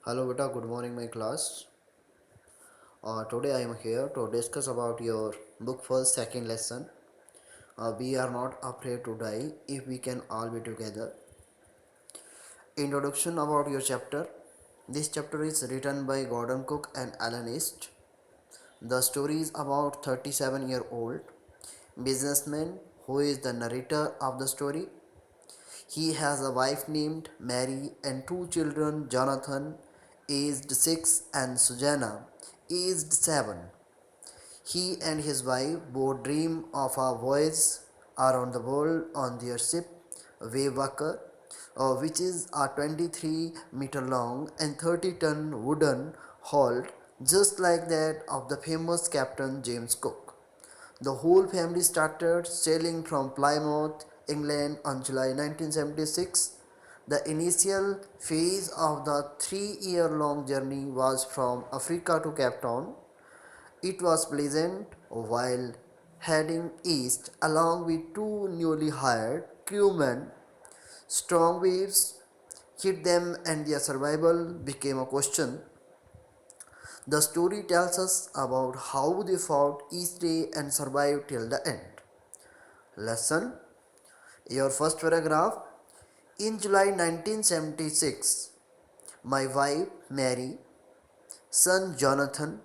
Hello beta, good morning my class. Today I am here to discuss about your book first second lesson. We are not afraid to die if we can all be together. Introduction about your chapter. This chapter is written by Gordon Cook and Alan East. The story is about 37-year-old businessman who is the narrator of the story. He has a wife named Mary and two children, Jonathan, aged 6, and Susanna, aged 7. He and his wife both dream of a voyage around the world on their ship Waywaker, which is a 23-meter long and 30-ton wooden hull, just like that of the famous Captain James Cook. The whole family started sailing from Plymouth, England on July 1976. The initial phase of the 3-year long journey was from Africa to Cape Town. It was pleasant while heading east along with two newly hired crewmen. Strong waves hit them and their survival became a question. The story tells us about how they fought each day and survived till the end. Lesson. Your first paragraph. In July 1976, my wife Mary, son Jonathan,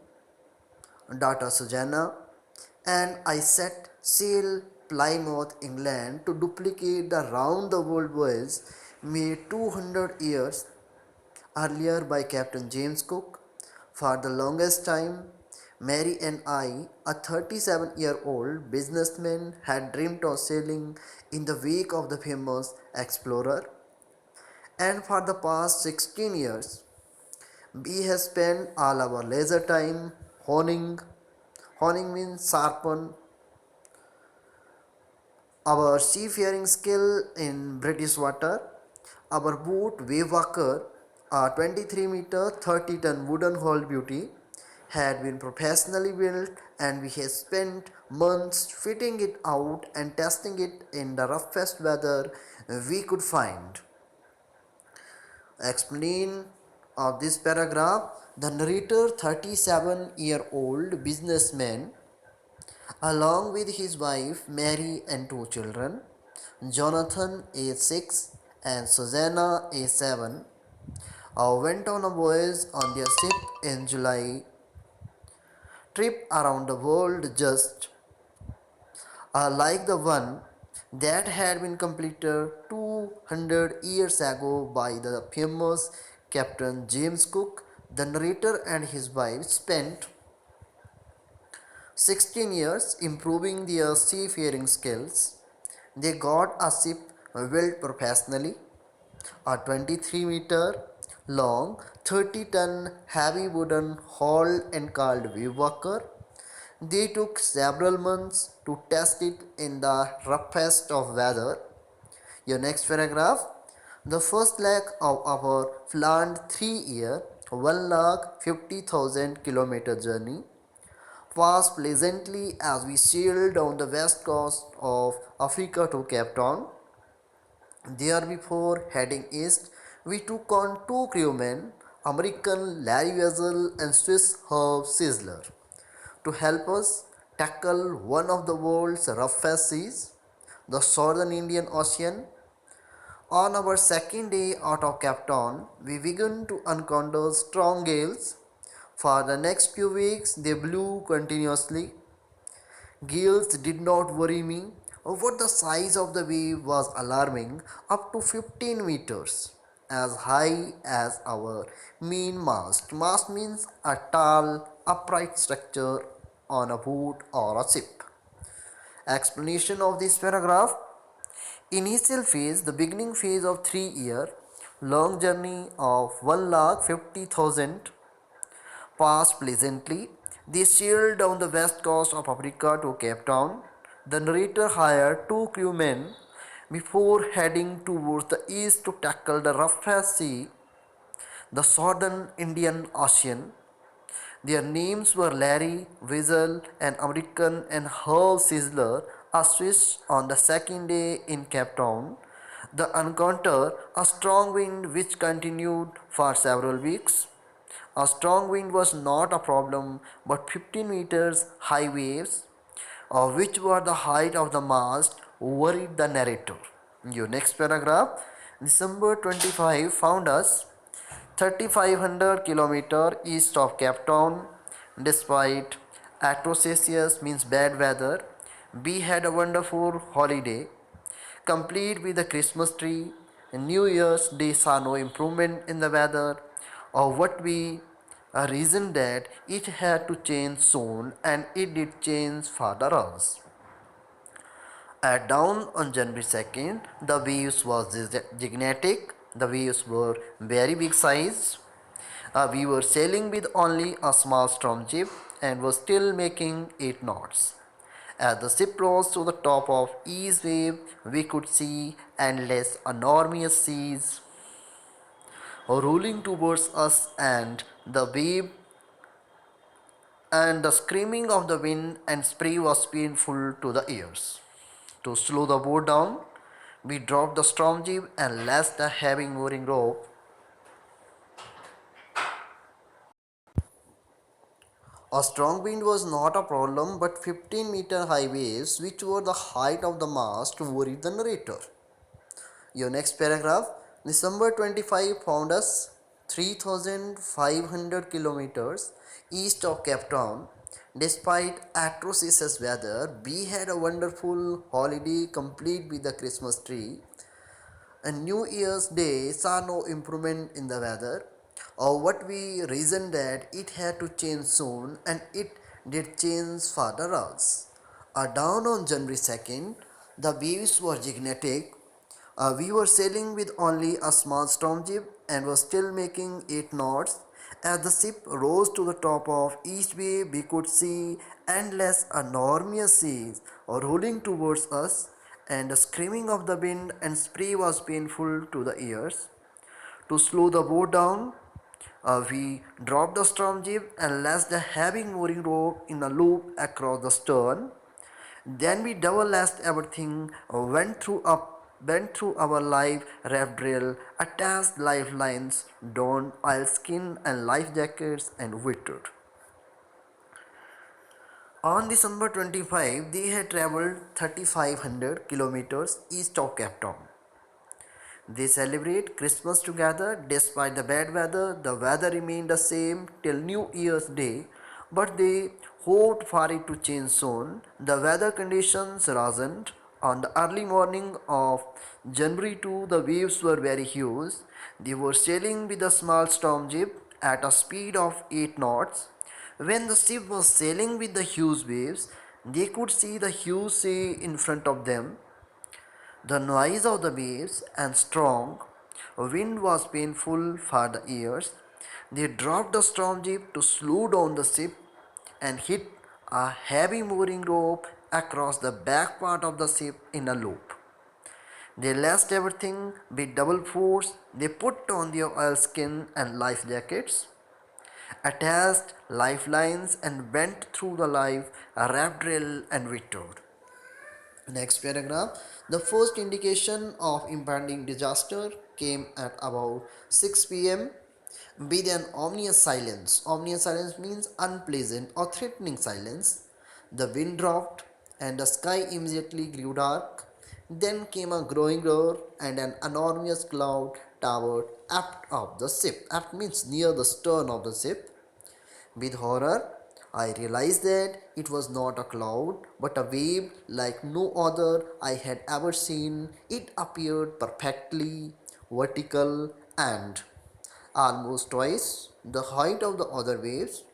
daughter Susanna, and I set sail Plymouth, England to duplicate the round the world voyage made 200 years earlier by Captain James Cook. For the longest time, Mary and I, a 37-year-old businessman, had dreamed of sailing in the wake of the famous explorer. And for the past 16 years, we have spent all our leisure time honing means sharpen our seafaring skill in British water. Our boat Waywaker, a 23-meter 30-ton wooden hull beauty, had been professionally built and we had spent months fitting it out and testing it in the roughest weather we could find. Explain of this paragraph, the narrator 37-year-old businessman along with his wife Mary and two children, Jonathan age 6 and Susanna age 7, went on a voyage on their ship in July, trip around the world just like the one that had been completed 200 years ago by the famous Captain James Cook. The narrator and his wife spent 16 years improving their seafaring skills. They got a ship built professionally, a 23-meter long, 30-ton heavy wooden hull and called Waywaker. They took several months to test it in the roughest of weather. Your next paragraph. The first leg of our planned 3-year, 1,50,000 kilometer journey passed pleasantly as we sailed down the west coast of Africa to Cape Town. There, before heading east, we took on two crewmen, American Larry Weasel and Swiss Herb Sizzler, to help us tackle one of the world's roughest seas, the southern Indian Ocean. On our second day out of Cape Town, we began to encounter strong gales. For the next few weeks, they blew continuously. Gales did not worry me, but the size of the wave was alarming, up to 15 meters, as high as our main mast. Mast means a tall, upright structure on a boat or a ship. Explanation of this paragraph. Initial phase, the beginning phase of 3-year long journey of 1,50,000 passed pleasantly. They sailed down the west coast of Africa to Cape Town. The narrator hired two crewmen before heading towards the east to tackle the roughest sea, the southern Indian Ocean. Their names were Larry Weasel, an American, and Herb Sizzler, a Swiss. On the second day in Cape Town, The encounter a strong wind which continued for several weeks. A strong wind was not a problem, but 15 meters high waves, which were the height of the mast, worried the narrator. Your next paragraph, December 25 found us 3500 km east of Cape Town. Despite atrocious means bad weather, we had a wonderful holiday, complete with the Christmas tree. New Year's Day saw no improvement in the weather, or what we a reason that it had to change soon, and it did change for the worse. At dawn on January 2nd, the waves was gigantic. The waves were very big size. We were sailing with only a small storm ship and were still making 8 knots. As the ship rose to the top of each wave, we could see endless, enormous seas rolling towards us, and the screaming of the wind and spray was painful to the ears. To slow the boat down, we dropped the storm jib and lashed the heavy mooring rope. A strong wind was not a problem, but 15-meter high waves, which were the height of the mast, worried the narrator. Your next paragraph, December 25 found us 3,500 kilometers east of Cape Town. Despite atrocious weather, we had a wonderful holiday complete with the Christmas tree. And New Year's Day saw no improvement in the weather, or what we reasoned that it had to change soon, and it did change for the worse. Down on January 2nd, the waves were gigantic. We were sailing with only a small storm jib and were still making 8 knots. As the ship rose to the top of each wave, we could see endless, enormous seas rolling towards us, and the screaming of the wind and spray was painful to the ears. To slow the boat down, we dropped the storm jib and lashed the heavy mooring rope in a loop across the stern. Then we double lashed everything, went through our life raft drill, attached lifelines, donned oilskin and life jackets, and waited. On December 25, they had traveled 3,500 kilometers east of Cape Town. They celebrate Christmas together despite the bad weather. The weather remained the same till New Year's Day, but they hoped for it to change soon. The weather conditions worsened. On the early morning of January 2, the waves were very huge. They were sailing with a small storm jib at a speed of 8 knots. When the ship was sailing with the huge waves, they could see the huge sea in front of them. The noise of the waves and strong wind was painful for the ears. They dropped the storm jib to slow down the ship and hit a heavy mooring rope across the back part of the ship in a loop. They lashed everything with double force. They put on their oilskin and life jackets, attached lifelines, and went through the life raft drill and withdrew. Next paragraph. The first indication of impending disaster came at about 6 p.m. with an ominous silence. Ominous silence means unpleasant or threatening silence. The wind dropped and the sky immediately grew dark. Then came a growing roar and an enormous cloud towered aft of the ship. Aft means near the stern of the ship. With horror, I realized that it was not a cloud but a wave like no other I had ever seen. It appeared perfectly vertical and almost twice the height of the other waves,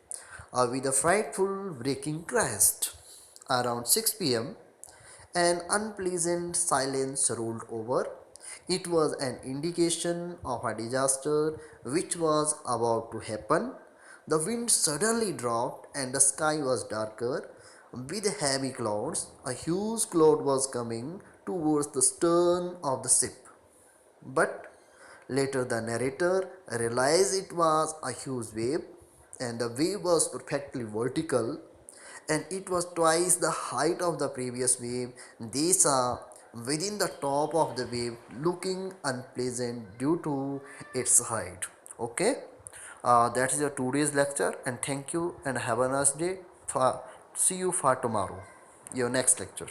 with a frightful breaking crest. Around 6 p.m., an unpleasant silence rolled over. It was an indication of a disaster which was about to happen. The wind suddenly dropped and the sky was darker with heavy clouds. A huge cloud was coming towards the stern of the ship. But later the narrator realized it was a huge wave, and the wave was perfectly vertical, and it was twice the height of the previous wave. They saw within the top of the wave, looking unpleasant due to its height. Okay, that is your today's lecture, and thank you and have a nice day. See you for tomorrow, your next lecture.